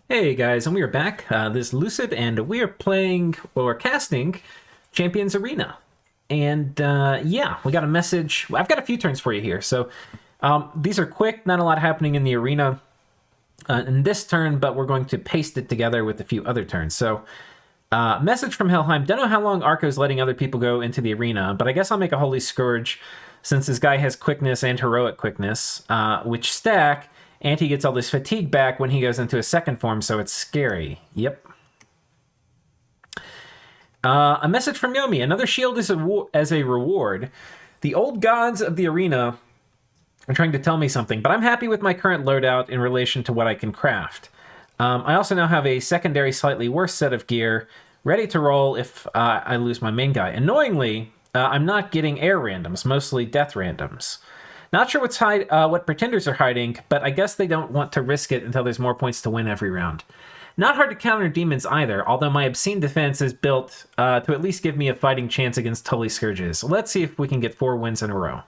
Hey guys, and we are back. This is Lucid, and we are playing, well, we're casting Champions Arena. And yeah, we got a message. I've got a few turns for you here. So these are quick, not a lot happening in the arena in this turn, but we're going to paste it together with a few other turns. So, message from Helheim. Don't know how long Arko's letting other people go into the arena, but I guess I'll make a Holy Scourge since this guy has quickness and heroic quickness, which stack. And he gets all this fatigue back when he goes into a second form, so it's scary. Yep. A message from Yomi. Another shield is as a reward. The old gods of the arena are trying to tell me something, but I'm happy with my current loadout in relation to what I can craft. I also now have a secondary, slightly worse set of gear ready to roll if I lose my main guy. Annoyingly, I'm not getting air randoms, mostly death randoms. Not sure what pretenders are hiding, but I guess they don't want to risk it until there's more points to win every round. Not hard to counter demons either, although my obscene defense is built to at least give me a fighting chance against Holy Scourges. Let's see if we can get 4 wins in a row.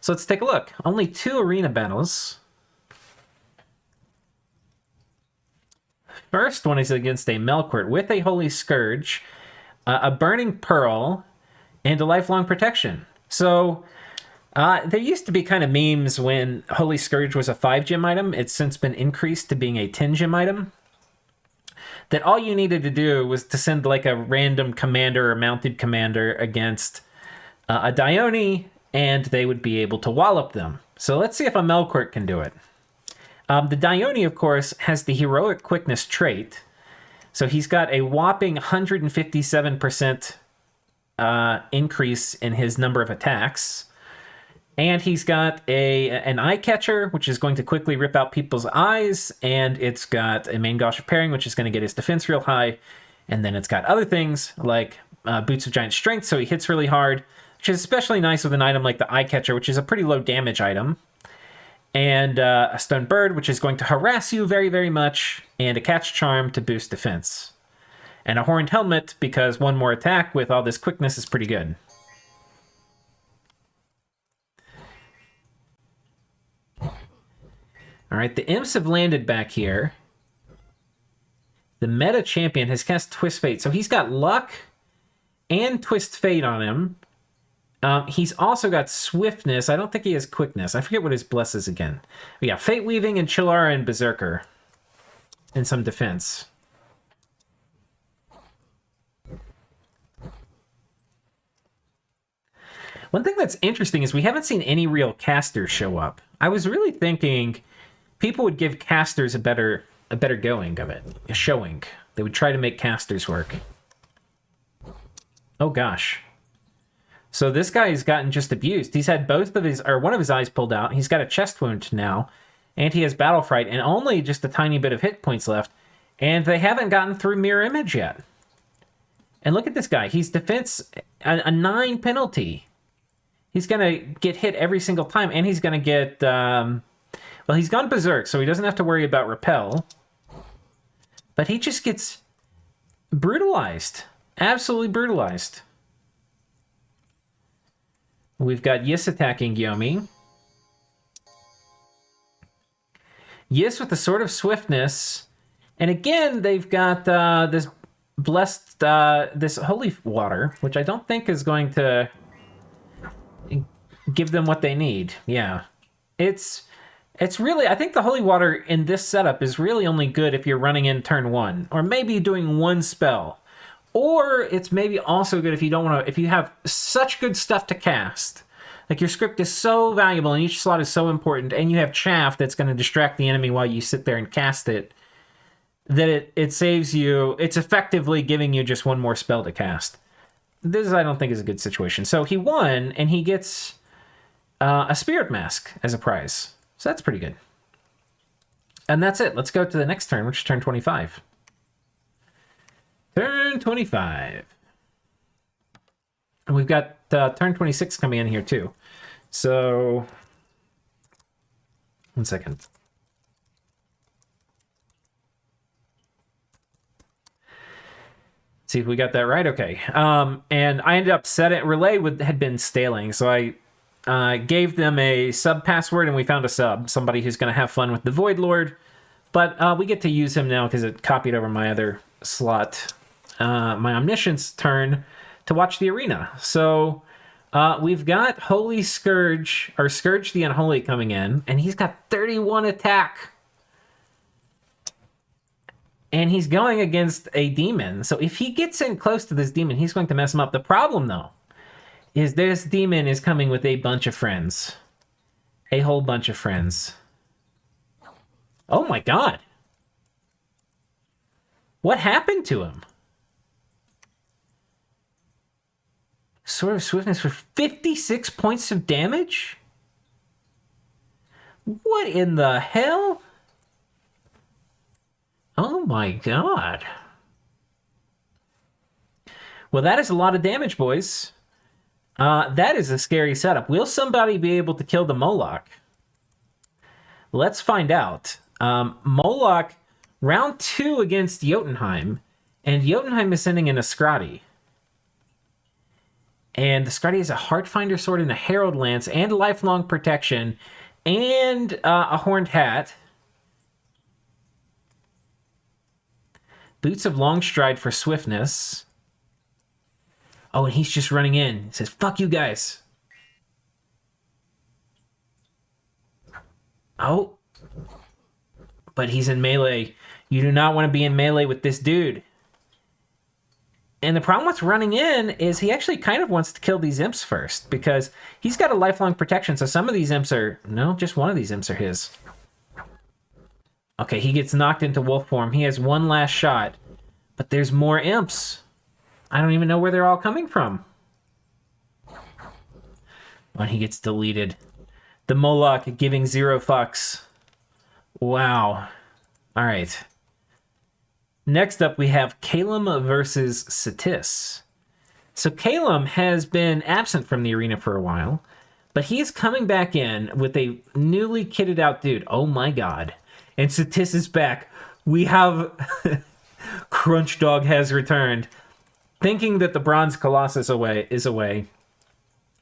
So let's take a look. Only 2 arena battles. First one is against a Melkort with a Holy Scourge, a Burning Pearl, and a Lifelong Protection. So there used to be kind of memes when Holy Scourge was a 5 gem item. It's since been increased to being a 10 gem item. That all you needed to do was to send like a random commander or mounted commander against a Dione, and they would be able to wallop them. So let's see if a Melkort can do it. The Dione, of course, has the heroic quickness trait. So he's got a whopping 157% increase in his number of attacks. And he's got an eye catcher, which is going to quickly rip out people's eyes. And it's got a main gauche of pairing, which is going to get his defense real high. And then it's got other things like boots of giant strength, so he hits really hard, which is especially nice with an item like the eye catcher, which is a pretty low damage item. And a stone bird, which is going to harass you very, very much. And a catch charm to boost defense. And a horned helmet, because one more attack with all this quickness is pretty good. All right, the imps have landed back here. The meta champion has cast Twist Fate, so he's got luck and Twist Fate on him. He's also got swiftness. I don't think he has quickness. I forget what his bless is again. We got Fate Weaving and Chillara and Berserker. And some defense. One thing that's interesting is we haven't seen any real casters show up. I was really thinking people would give casters a better going of it. A showing. They would try to make casters work. Oh gosh. So this guy has gotten just abused. He's had one of his eyes pulled out. He's got a chest wound now. And he has Battle Fright and only just a tiny bit of hit points left. And they haven't gotten through Mirror Image yet. And look at this guy. He's defense, a 9 penalty. He's going to get hit every single time. And he's going to get, well, he's gone Berserk, so he doesn't have to worry about Repel. But he just gets brutalized. Absolutely brutalized. We've got Yis attacking Yomi. Yis with the Sword of Swiftness. And again, they've got this blessed, this holy water, which I don't think is going to give them what they need. Yeah. It's really, I think the holy water in this setup is really only good if you're running in turn 1. Or maybe doing one spell. Or it's maybe also good if you don't want to, if you have such good stuff to cast. Like your script is so valuable and each slot is so important, and you have chaff that's going to distract the enemy while you sit there and cast it, that it saves you. It's effectively giving you just one more spell to cast. This, I don't think, is a good situation. So he won, and he gets a Spirit Mask as a prize. So that's pretty good. And that's it. Let's go to the next turn, which is turn 25. Turn 25. And we've got turn 26 coming in here, too. So, 1 second. See if we got that right. Okay. And I ended up relay had been staling, so I gave them a sub password, and we found a sub. Somebody who's going to have fun with the Void Lord. But we get to use him now because it copied over my other slot, my Omniscience turn, to watch the arena. So we've got Holy Scourge, or Scourge the Unholy coming in, and he's got 31 attack. And he's going against a demon. So if he gets in close to this demon, he's going to mess him up. The problem, though, is this demon is coming with a bunch of friends. A whole bunch of friends. Oh my god. What happened to him? Sword of Swiftness for 56 points of damage? What in the hell? Oh my god. Well, that is a lot of damage, boys. That is a scary setup. Will somebody be able to kill the Moloch? Let's find out. Moloch, round 2 against Jotunheim, and Jotunheim is sending in a Scrotty. And the Scrotty has a Heartfinder Sword and a Herald Lance and lifelong protection and a Horned Hat. Boots of Longstride for swiftness. Oh, and he's just running in. He says, fuck you guys. Oh. But he's in melee. You do not want to be in melee with this dude. And the problem with running in is he actually kind of wants to kill these imps first, because he's got a lifelong protection, so some of these imps are... No, just one of these imps are his. Okay, he gets knocked into wolf form. He has one last shot, but there's more imps. I don't even know where they're all coming from. When he gets deleted. The Moloch giving 0 fucks. Wow. All right. Next up, we have Calum versus Satis. So Calum has been absent from the arena for a while, but he is coming back in with a newly kitted out dude. Oh my god. And Satis is back. We have... Crunch Dog has returned. Thinking that the Bronze Colossus is away,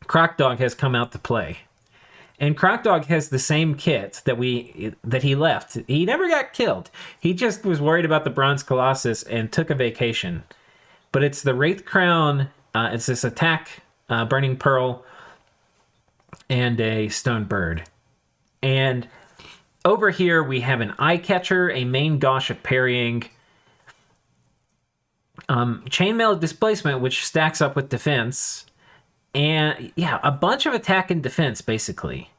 Croc Dog has come out to play. And Croc Dog has the same kit that he left. He never got killed. He just was worried about the Bronze Colossus and took a vacation. But it's the Wraith Crown, it's this attack, Burning Pearl, and a Stone Bird. And over here we have an Eye Catcher, a main Gauche of parrying, Chainmail Displacement, which stacks up with defense, and yeah, a bunch of attack and defense, basically.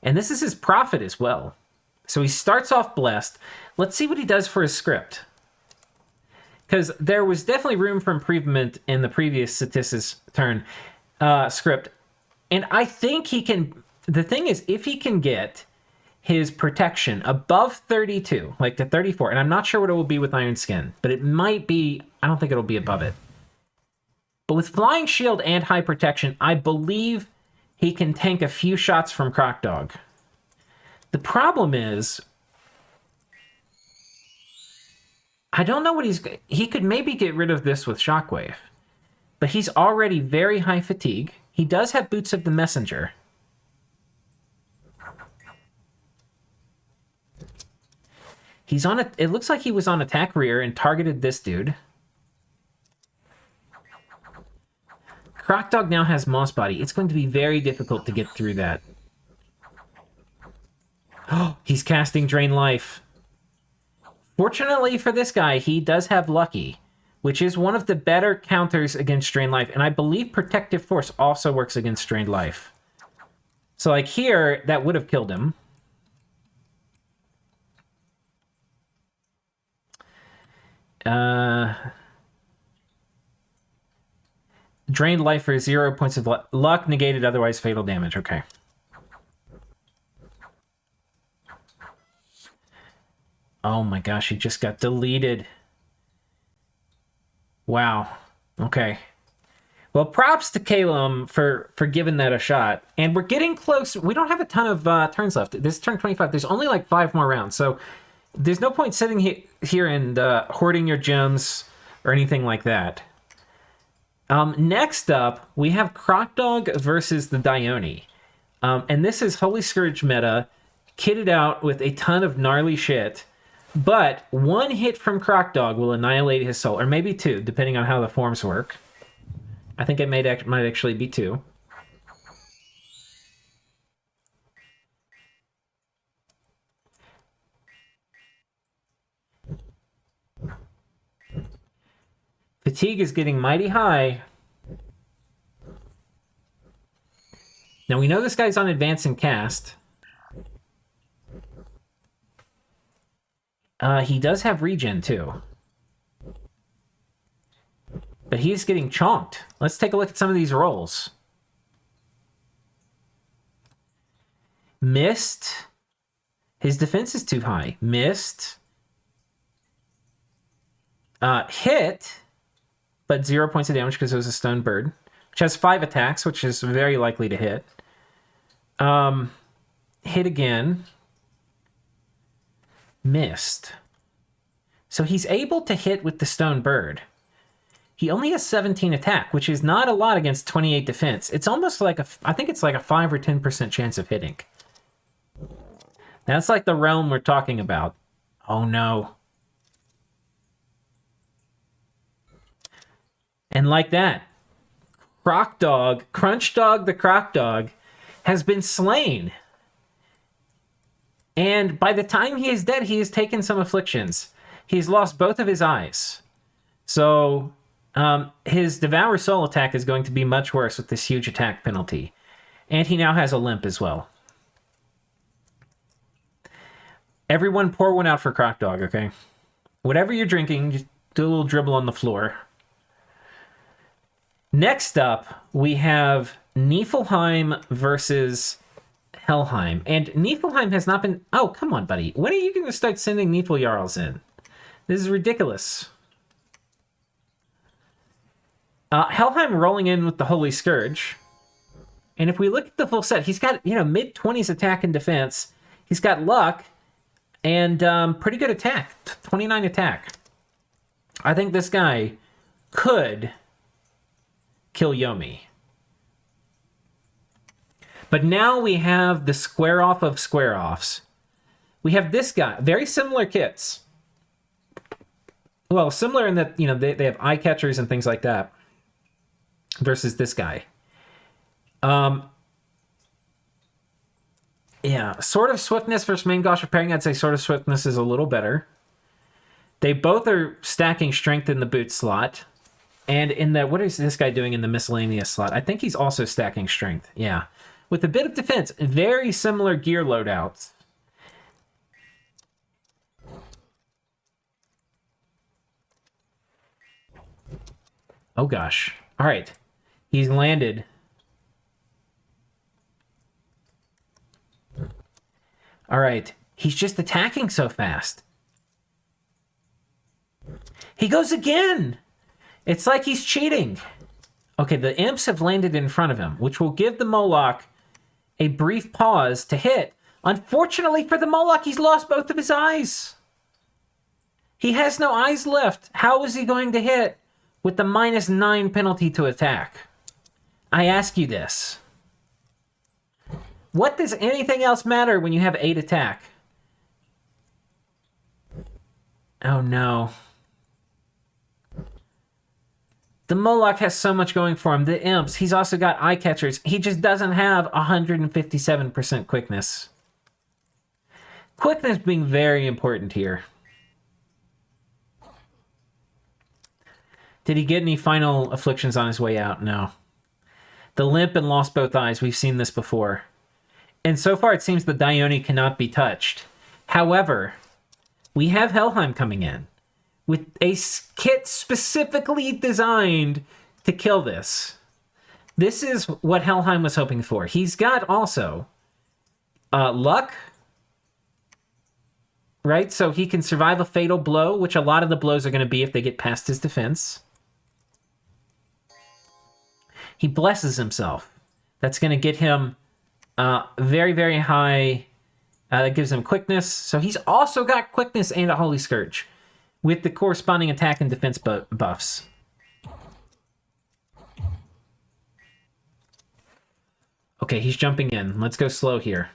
And this is his profit as well. So he starts off blessed. Let's see what he does for his script. Because there was definitely room for improvement in the previous Satis' turn script. And I think he can... The thing is, if he can get his protection above 32, like to 34, and I'm not sure what it will be with Iron Skin, but it might be... I don't think it'll be above it. But with Flying Shield and High Protection, I believe he can tank a few shots from Croc Dog. The problem is, I don't know what he could maybe get rid of this with Shockwave. But he's already very high fatigue. He does have Boots of the Messenger. He's on it looks like he was on attack rear and targeted this dude. Croc Dog now has Moss Body. It's going to be very difficult to get through that. Oh, he's casting Drain Life. Fortunately for this guy, he does have Lucky, which is one of the better counters against Drain Life. And I believe Protective Force also works against Drained Life. So like here, that would have killed him. Drained life for 0 points of luck, negated otherwise fatal damage. Okay. Oh my gosh, he just got deleted. Wow. Okay. Well, props to Calum for giving that a shot. And we're getting close. We don't have a ton of turns left. This is turn 25. There's only like 5 more rounds. So there's no point sitting here and hoarding your gems or anything like that. Next up, we have Croc Dog versus the Dione. And this is Holy Scourge meta, kitted out with a ton of gnarly shit. But one hit from Croc Dog will annihilate his soul, or maybe two, depending on how the forms work. I think it might actually be two. Fatigue is getting mighty high. Now we know this guy's on advance and cast. He does have regen too. But he's getting chonked. Let's take a look at some of these rolls. Missed. His defense is too high. Missed. Hit, but 0 points of damage because it was a stone bird, which has 5 attacks, which is very likely to hit. Hit again. Missed. So he's able to hit with the stone bird. He only has 17 attack, which is not a lot against 28 defense. It's almost like I think it's like a 5 or 10% chance of hitting. That's like the realm we're talking about. Oh no. And like that, Crunch Dog the Croc Dog, has been slain. And by the time he is dead, he has taken some afflictions. He's lost both of his eyes. So his Devour Soul attack is going to be much worse with this huge attack penalty. And he now has a limp as well. Everyone pour one out for Croc Dog, okay? Whatever you're drinking, just do a little dribble on the floor. Next up, we have Nippleheim versus Helheim. And Nippleheim has not been... Oh, come on, buddy. When are you going to start sending Nipple Jarls in? This is ridiculous. Helheim rolling in with the Holy Scourge. And if we look at the full set, he's got, mid-20s attack and defense. He's got luck and pretty good attack. 29 attack. I think this guy could kill Yomi. But now we have the square off of square offs. We have this guy, very similar kits. Well, similar in that, they have eye catchers and things like that. Versus this guy. Yeah, Sword of Swiftness versus Main Gosh Repairing. I'd say Sword of Swiftness is a little better. They both are stacking strength in the boot slot. And in the, what is this guy doing in the miscellaneous slot? I think he's also stacking strength. Yeah. With a bit of defense. Very similar gear loadouts. Oh gosh. All right. He's landed. All right. He's just attacking so fast. He goes again. It's like he's cheating. Okay, the imps have landed in front of him, which will give the Moloch a brief pause to hit. Unfortunately for the Moloch, he's lost both of his eyes. He has no eyes left. How is he going to hit with the -9 penalty to attack? I ask you this. What does anything else matter when you have 8 attack? Oh no. The Moloch has so much going for him. The imps, he's also got eye catchers. He just doesn't have 157% quickness. Quickness being very important here. Did he get any final afflictions on his way out? No. The limp and lost both eyes. We've seen this before. And so far it seems the Dione cannot be touched. However, we have Helheim coming in with a kit specifically designed to kill this. This is what Helheim was hoping for. He's got also luck, right? So he can survive a fatal blow, which a lot of the blows are going to be if they get past his defense. He blesses himself. That's going to get him very, very high. That gives him quickness. So he's also got quickness and a Holy Scourge with the corresponding attack and defense buffs. Okay, he's jumping in. Let's go slow here.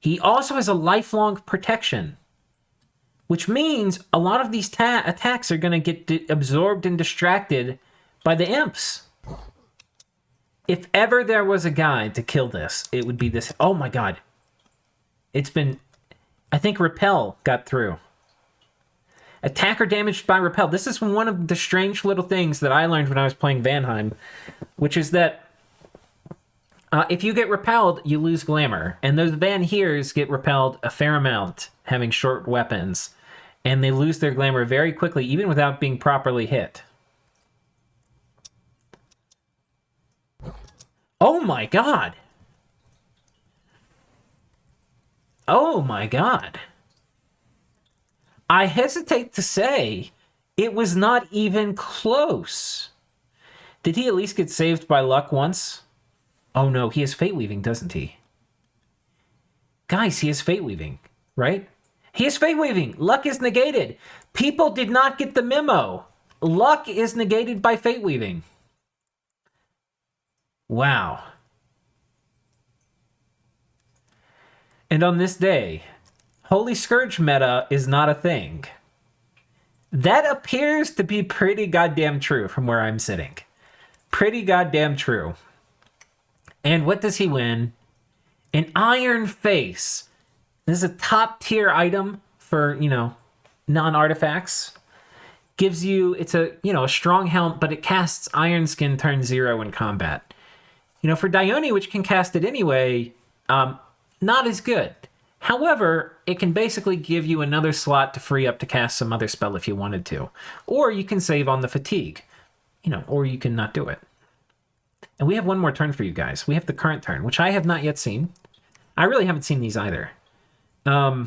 He also has a lifelong protection, which means a lot of these attacks are going to get absorbed and distracted by the imps. If ever there was a guide to kill this, it would be this. Oh my god. It's been... I think Repel got through. Attacker damaged by Repel. This is one of the strange little things that I learned when I was playing Valheim, which is that if you get repelled, you lose glamour. And those Van Heers get repelled a fair amount, having short weapons. And they lose their glamour very quickly, even without being properly hit. Oh my god! Oh my god. I hesitate to say it was not even close. Did he at least get saved by luck once? Oh no, he has Fate Weaving, doesn't he? Guys, he has Fate Weaving, right? He has Fate Weaving. Luck is negated. People did not get the memo. Luck is negated by Fate Weaving. Wow. And on this day, Holy Scourge meta is not a thing. That appears to be pretty goddamn true from where I'm sitting. Pretty goddamn true. And what does he win? An Iron Face. This is a top tier item for, non-artifacts. Gives you, it's a strong helm, but it casts Iron Skin turn 0 in combat. For Dione, which can cast it anyway, not as good. However, it can basically give you another slot to free up to cast some other spell if you wanted to. Or you can save on the fatigue. Or you can not do it. And we have one more turn for you guys. We have the current turn, which I have not yet seen. I really haven't seen these either. I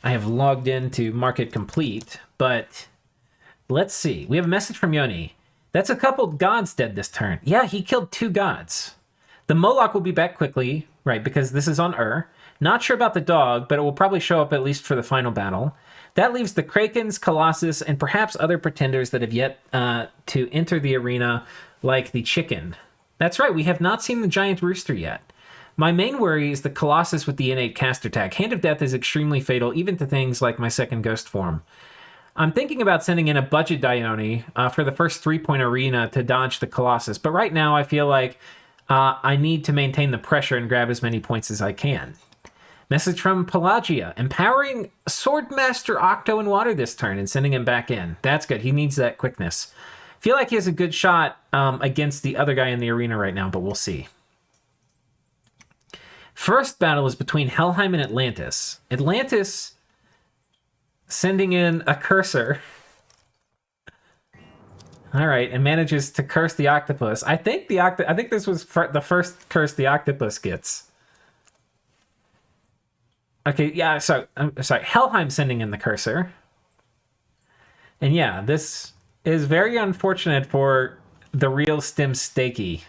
have logged into Market Complete, but let's see. We have a message from Yoni. That's a couple gods dead this turn. Yeah, he killed 2 gods. The Moloch will be back quickly, right, because this is on Not sure about the dog, but it will probably show up at least for the final battle. That leaves the Krakens, Colossus, and perhaps other pretenders that have yet to enter the arena, like the chicken. That's right, we have not seen the giant rooster yet. My main worry is the Colossus with the innate caster tag. Hand of Death is extremely fatal, even to things like my second ghost form. I'm thinking about sending in a budget Dione for the first 3-point arena to dodge the Colossus, but right now I feel like I need to maintain the pressure and grab as many points as I can. Message from Pelagia, empowering Swordmaster Octo in water this turn and sending him back in. That's good, he needs that quickness. Feel like he has a good shot against the other guy in the arena right now, but we'll see. First battle is between Helheim and Atlantis. Atlantis sending in a cursor. All right, and manages to curse the octopus. I think this was the first curse the octopus gets. Okay, yeah, so I'm sorry. Helheim sending in the cursor. And yeah, this is very unfortunate for the real Stim Stakey.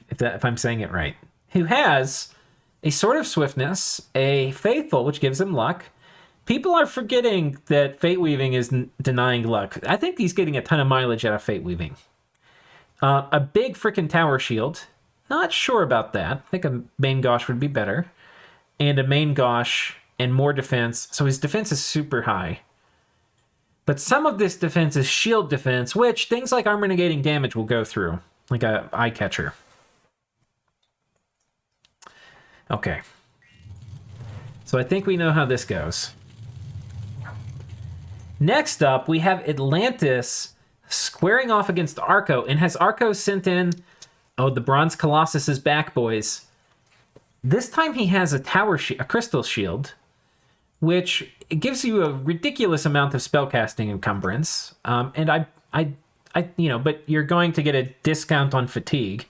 If I'm saying it right. Who has a Sword of Swiftness, a Faithful, which gives him luck. People are forgetting that Fate Weaving is denying luck. I think he's getting a ton of mileage out of Fate Weaving. A big freaking Tower Shield. Not sure about that. I think a main Gosh would be better. And a main Gosh and more defense. So his defense is super high. But some of this defense is shield defense, which things like armor negating damage will go through. Like a eye catcher. Okay. So I think we know how this goes. Next up, we have Atlantis squaring off against Arko. And has Arko sent in... Oh, the Bronze Colossus is back, boys. This time he has a crystal shield, which gives you a ridiculous amount of spellcasting encumbrance. And but you're going to get a discount on fatigue.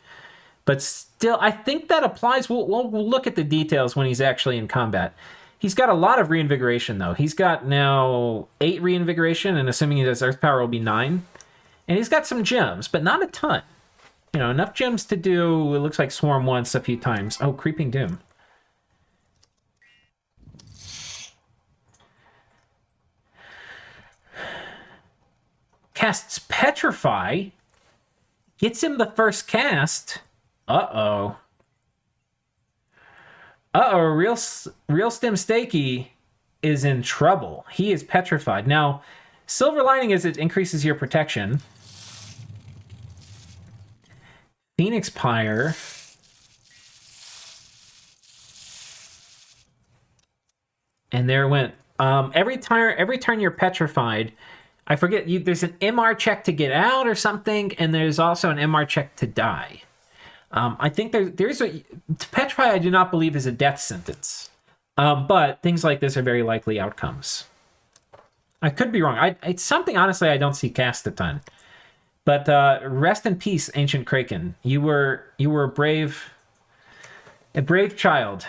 But still, I think that applies. We'll look at the details when he's actually in combat. He's got a lot of reinvigoration, though. He's got now 8 reinvigoration, and assuming he does Earth Power, will be 9. And he's got some gems, but not a ton. Enough gems to do, it looks like Swarm once a few times. Oh, Creeping Doom. Casts Petrify. Gets him the first cast. Uh-oh. Real Stim Stakey is in trouble. He is petrified. Now, silver lining is it increases your protection. Phoenix Pyre. And there it went. Every turn you're petrified, I forget, there's an MR check to get out or something, and there's also an MR check to die. I think there's a... Petrify, I do not believe, is a death sentence. But things like this are very likely outcomes. I could be wrong. It's something, honestly, I don't see cast a ton. But rest in peace, Ancient Kraken. You were a brave child.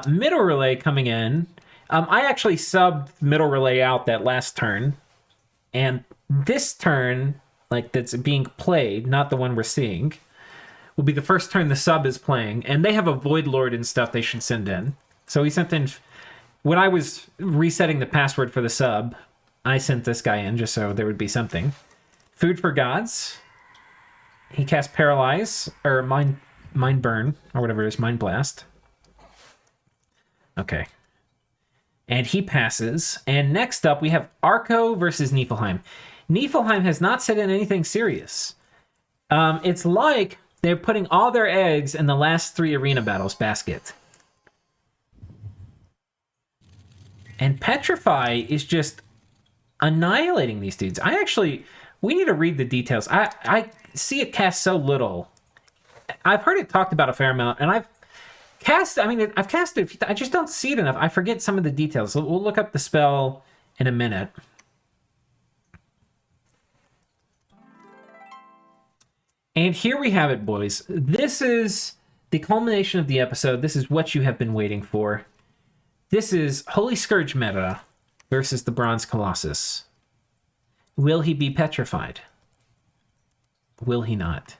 Middle Relay coming in. I actually subbed Middle Relay out that last turn. And this turn, like that's being played, not the one we're seeing, will be the first turn the sub is playing. And they have a Void Lord and stuff they should send in. So he sent in... When I was resetting the password for the sub, I sent this guy in just so there would be something. Food for Gods. He cast Paralyze, or Mind Burn, or whatever it is, Mind Blast. Okay. And he passes. And next up, we have Arko versus Nippleheim. Nippleheim has not said in anything serious. It's like they're putting all their eggs in the last 3 arena battles basket. And Petrify is just annihilating these dudes. We need to read the details. I see it cast so little. I've heard it talked about a fair amount, and I've cast it. I just don't see it enough. I forget some of the details. We'll look up the spell in a minute. And here we have it, boys. This is the culmination of the episode. This is what you have been waiting for. This is Holy Scourge meta versus the Bronze Colossus. Will he be petrified? Will he not?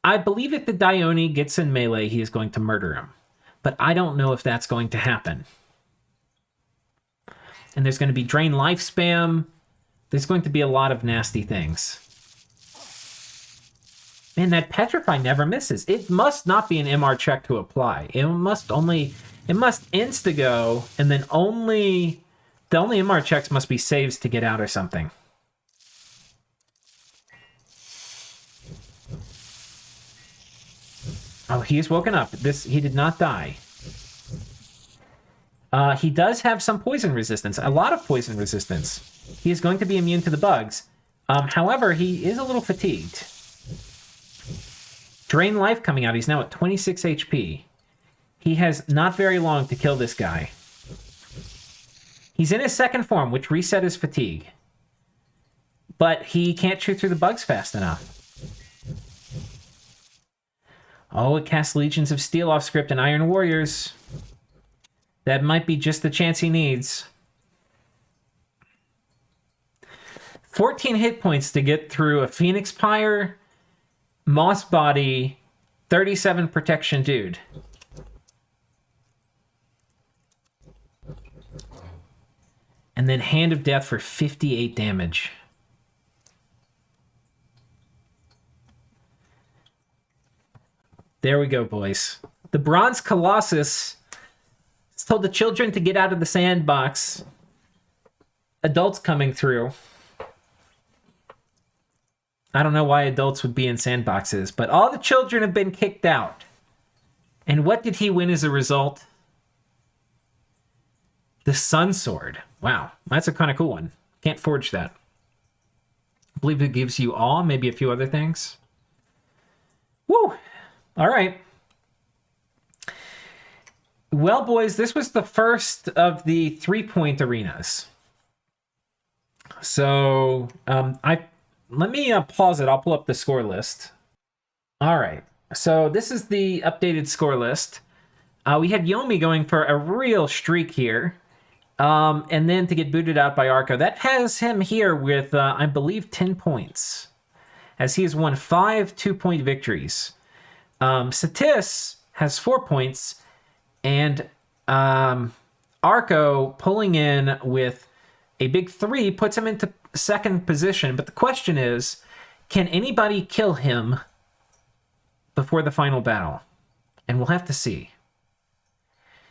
I believe if the Dione gets in melee, he is going to murder him. But I don't know if that's going to happen. And there's going to be drain life spam. There's going to be a lot of nasty things. Man, that Petrify never misses. It must not be an MR check to apply. It must insta-go, and then the only MR checks must be saves to get out or something. Oh, he's woken up. He did not die. He does have some poison resistance. A lot of poison resistance. He is going to be immune to the bugs. However, he is a little fatigued. Drain life coming out. He's now at 26 HP. He has not very long to kill this guy. He's in his second form, which reset his fatigue. But he can't shoot through the bugs fast enough. Oh, it casts Legions of Steel off script and Iron Warriors. That might be just the chance he needs. 14 hit points to get through a Phoenix Pyre, Moss Body, 37 protection dude. And then Hand of Death for 58 damage. There we go, boys. The Bronze Colossus has told the children to get out of the sandbox. Adults coming through. I don't know why adults would be in sandboxes, but all the children have been kicked out. And what did he win as a result? The Sun Sword. Wow, that's a kind of cool one. Can't forge that. I believe it gives you awe, maybe a few other things. Woo! All right. Well, boys, this was the first of the 3-point arenas. So, let me pause it. I'll pull up the score list. All right. So this is the updated score list. We had Yomi going for a real streak here. And then to get booted out by Arko. That has him here with, I believe, 10 points. As he has won 5 2-point victories. Satis has 4 points. And Arko pulling in with a big 3 puts him into second position, but the question is, can anybody kill him before the final battle? And we'll have to see.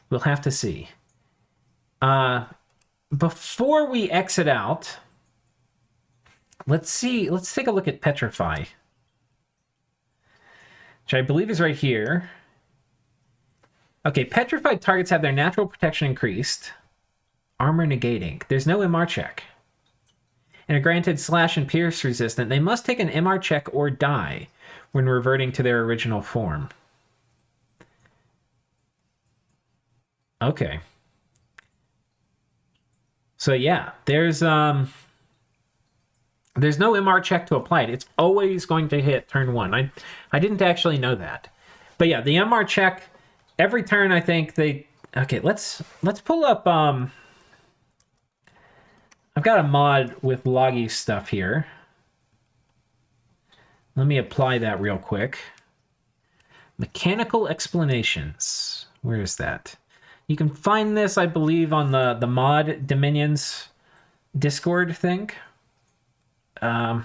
We'll have to see. Before we exit out, let's take a look at Petrify, which I believe is right here. Okay, petrified targets have their natural protection increased. Armor negating. There's no MR check. And are granted slash and pierce resistant. They must take an MR check or die when reverting to their original form. Okay. So yeah, there's no MR check to apply it. It's always going to hit turn 1. I didn't actually know that. But yeah, the MR check every turn, I think they... Okay, let's pull up... I've got a mod with loggy stuff here. Let me apply that real quick. Mechanical explanations. Where is that? You can find this, I believe, on the mod Dominions Discord thing. Let's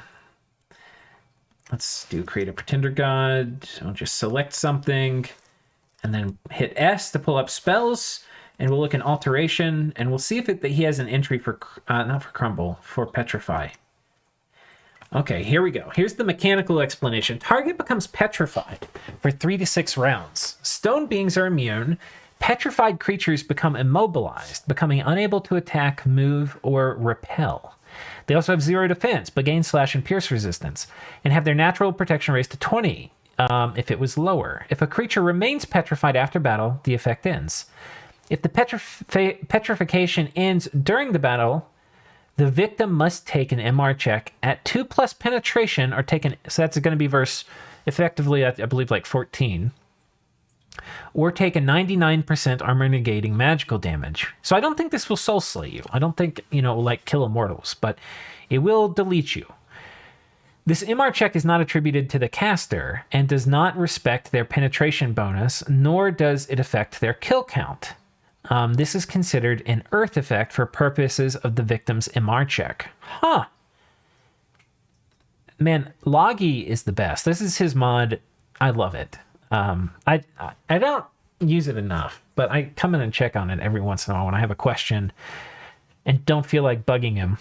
do create a pretender god. I'll just select something and then hit S to pull up spells. And we'll look in alteration, and we'll see if he has an entry for, not for crumble, for petrify. Okay, here we go. Here's the mechanical explanation. Target becomes petrified for 3 to 6 rounds. Stone beings are immune. Petrified creatures become immobilized, becoming unable to attack, move, or repel. They also have 0 defense, but gain slash and pierce resistance, and have their natural protection raised to 20 if it was lower. If a creature remains petrified after battle, the effect ends. If the petrification ends during the battle, the victim must take an MR check at 2+ penetration, or take an... So that's going to be verse, effectively, I believe, like 14. Or take a 99% armor negating magical damage. So I don't think this will soul slay you. I don't think, it will, like, kill immortals, but it will delete you. This MR check is not attributed to the caster, and does not respect their penetration bonus, nor does it affect their kill count. This is considered an earth effect for purposes of the victim's MR check. Huh. Man, Loggy is the best. This is his mod. I love it. I don't use it enough, but I come in and check on it every once in a while when I have a question and don't feel like bugging him.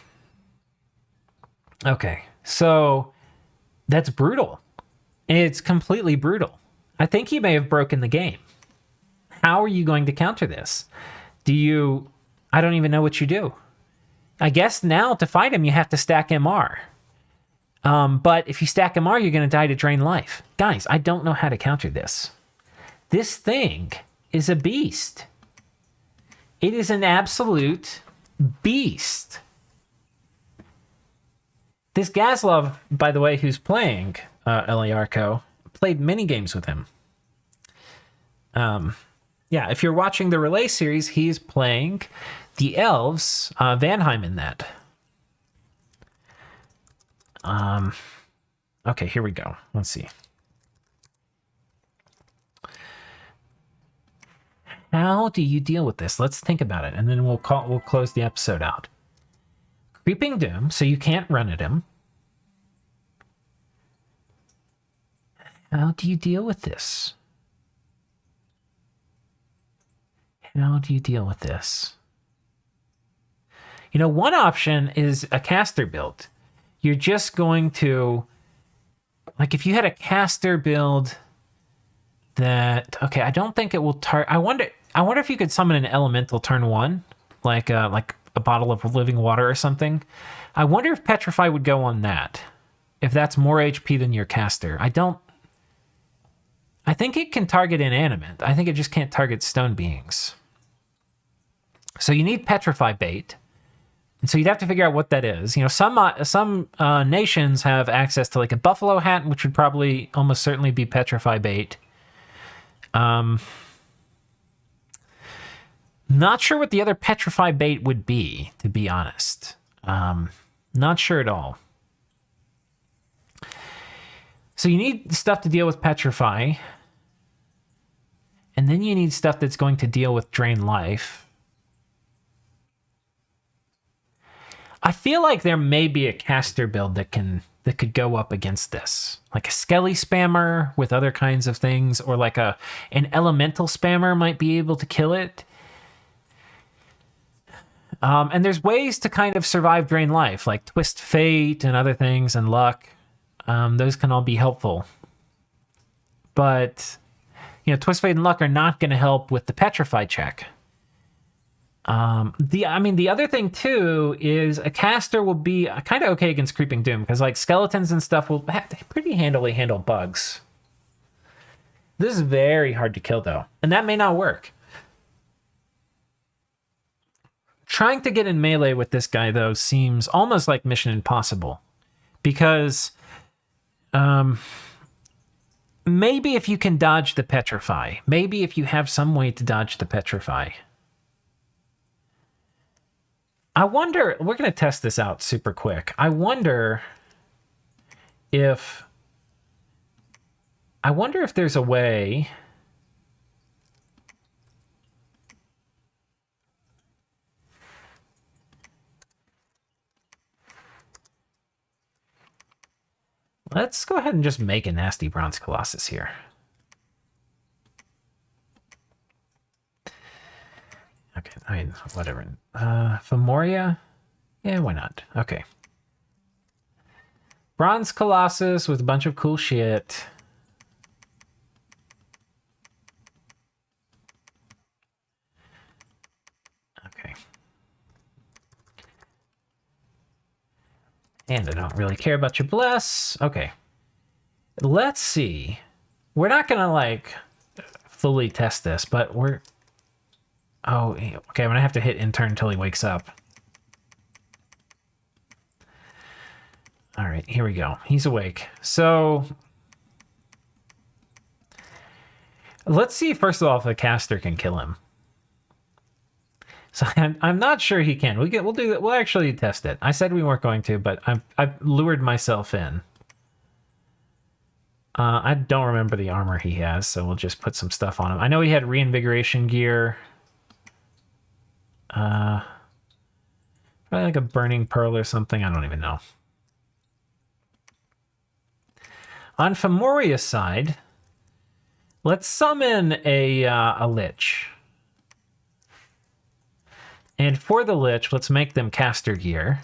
Okay, so that's brutal. It's completely brutal. I think he may have broken the game. How are you going to counter this? I don't even know what you do. I guess now to fight him, you have to stack MR. But if you stack MR, you're going to die to drain life. Guys, I don't know how to counter this. This thing is a beast. It is an absolute beast. This Gazlov, by the way, who's playing Arko, played many games with him. Yeah, if you're watching the Relay series, he's playing the elves, Vanheim in that. Okay, here we go. Let's see. How do you deal with this? Let's think about it, and then we'll close the episode out. Creeping Doom, so you can't run at him. How do you deal with this? How do you deal with this? One option is a caster build. You're just going to, like, if you had a caster build that, okay, I don't think it will I wonder if you could summon an elemental turn 1, like a bottle of living water or something. I wonder if Petrify would go on that, if that's more HP than your caster. I think it can target inanimate. I think it just can't target stone beings. So you need Petrify bait. And so you'd have to figure out what that is. Some nations have access to like a buffalo hat, which would probably almost certainly be Petrify bait. Not sure what the other Petrify bait would be, to be honest. Not sure at all. So you need stuff to deal with Petrify. And then you need stuff that's going to deal with drain life. I feel like there may be a caster build that could go up against this, like a skelly spammer with other kinds of things, or like an elemental spammer might be able to kill it. And there's ways to kind of survive drain life, like twist fate and other things, and luck. Those can all be helpful. But twist fate and luck are not going to help with the Petrified check. The other thing too is a caster will be kind of okay against Creeping Doom, because like skeletons and stuff will pretty handily handle bugs. This is very hard to kill though, and that may not work. Trying to get in melee with this guy though seems almost like Mission Impossible, because maybe if you can dodge the Petrify, maybe if you have some way to dodge the Petrify. I wonder, we're going to test this out super quick. I wonder if there's a way let's go ahead and just make a nasty Bronze Colossus here. Okay, I mean, whatever. Femoria? Yeah, why not? Okay. Bronze Colossus with a bunch of cool shit. Okay. And I don't really care about your bless. Okay. Let's see. We're not gonna, like, fully test this, but we're... Oh, okay, I'm gonna have to hit intern until he wakes up. All right, here we go. He's awake. So let's see, first of all, if a caster can kill him. So I'm not sure he can. We'll do that. We'll actually test it. I said we weren't going to, but I've lured myself in. I don't remember the armor he has, so we'll just put some stuff on him. I know he had reinvigoration gear. Probably like a burning pearl or something. I don't even know. On Femoria's side, let's summon a lich. And for the lich, let's make them caster gear.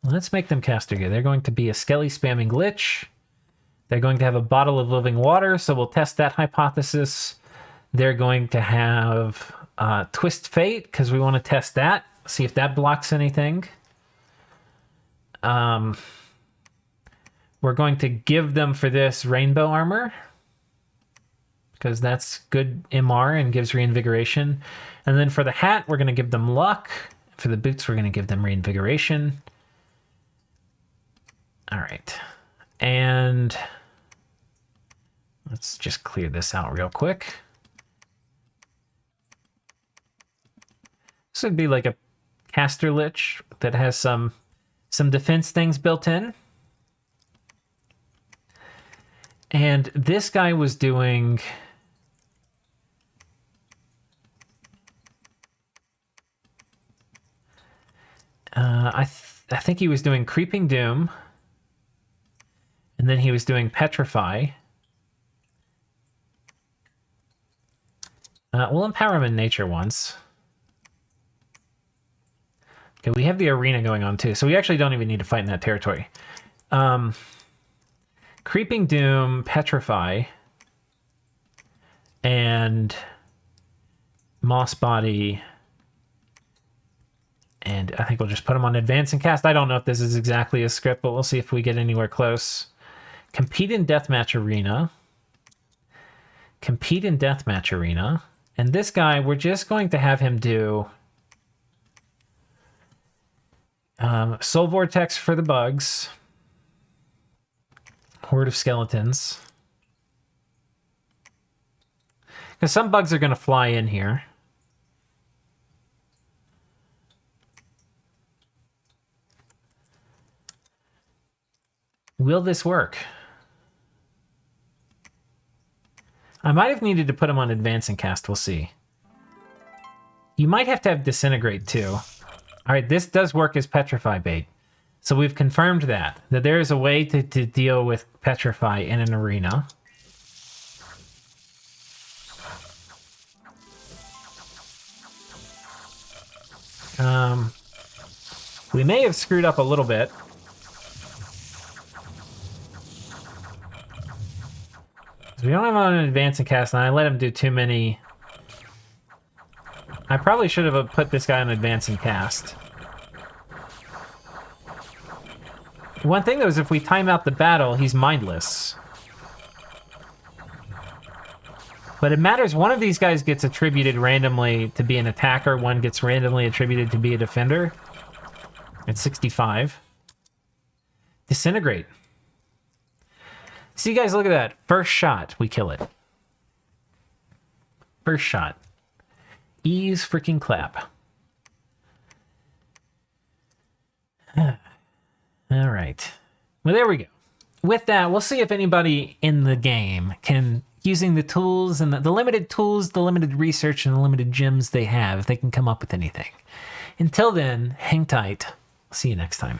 Let's make them caster gear. They're going to be a skelly spamming lich. They're going to have a bottle of living water, so we'll test that hypothesis. They're going to have Twist Fate, because we want to test that. See if that blocks anything. We're going to give them for this Rainbow Armor, because that's good MR and gives reinvigoration. And then for the hat, we're going to give them luck. For the boots, we're going to give them reinvigoration. All right. And let's just clear this out real quick. This would be like a caster lich that has some defense things built in. And this guy was doing... I think he was doing Creeping Doom. And then he was doing Petrify. We'll empower him in nature once. Okay, we have the arena going on too, so we actually don't even need to fight in that territory. Creeping Doom, Petrify, and Moss Body, and I think we'll just put him on Advance and Cast. I don't know if this is exactly a script, but we'll see if we get anywhere close. Compete in Deathmatch Arena. Compete in Deathmatch Arena. And this guy, we're just going to have him do... Soul Vortex for the bugs. Horde of Skeletons. Because some bugs are going to fly in here. Will this work? I might have needed to put him on Advance and Cast. We'll see. You might have to have Disintegrate too. All right, this does work as Petrify bait. So we've confirmed that there is a way to deal with Petrify in an arena. We may have screwed up a little bit. We don't have an advancing cast, and I let him do too many. I probably should have put this guy on advancing cast. One thing, though, is if we time out the battle, he's mindless. But it matters, one of these guys gets attributed randomly to be an attacker, one gets randomly attributed to be a defender. At 65. Disintegrate. See, guys, look at that. First shot, we kill it. First shot. Ease freaking clap. All right. Well, there we go. With that, we'll see if anybody in the game can, using the tools and the limited tools, the limited research, and the limited gems they have, if they can come up with anything. Until then, hang tight. See you next time.